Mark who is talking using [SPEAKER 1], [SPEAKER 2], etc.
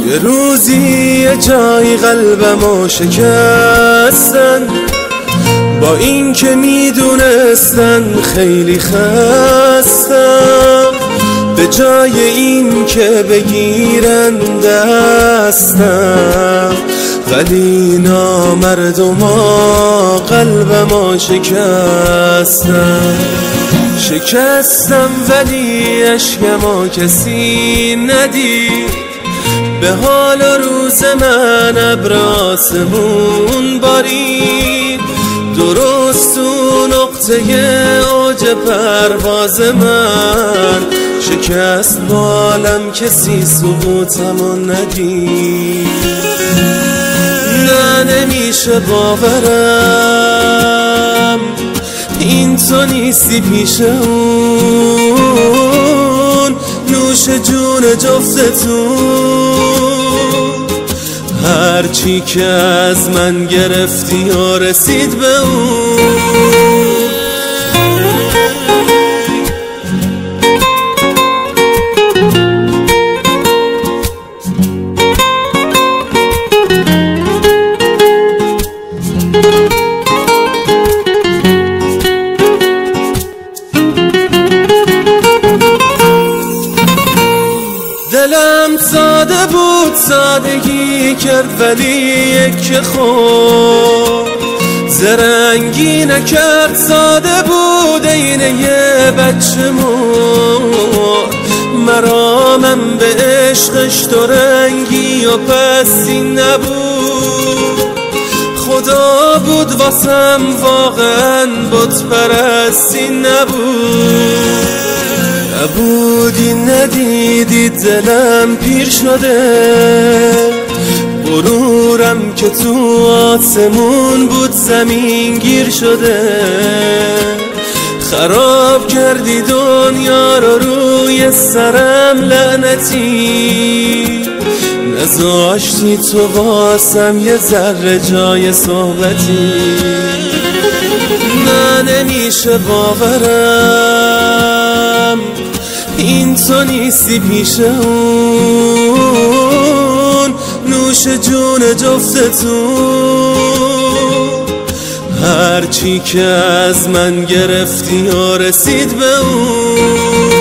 [SPEAKER 1] یه روزی یه جایی قلبمو شکستن، با این که میدونستن خیلی خستم، به جای این که بگیرن دستم، ولی نامردما قلبما شکستم ولی اشکما کسی ندید، به حال و روز من ابر آسمون بارید، درست تو نقطه اوج پرواز من شکست بالم، کسی سقوطمو ندید. نه نمیشه باورم این تو نیستی پیش اون، نوش جون جفتتون، هرچی که از من گرفتی و رسید به اون. دلم ساده بود سادگی کرد، ولی یک خود زرنگی نکرد، ساده بود این یه بچه مرد، مرا من به عشقش تو رنگی و پسی نبود، خدا بود واسم واقعا بت پرستی نبود. نبودی ندیدی دلم پیر شده، غرورم که تو آسمون بود زمین گیر شده، خراب کردی دنیا رو روی سرم لعنتی، نذاشتی تو واسم یه ذره جای صحبتی. نه نمیشه باورم این تو نیستی پیش اون، نوش جون جفتتون، هرچی که از من گرفتی و رسید به اون.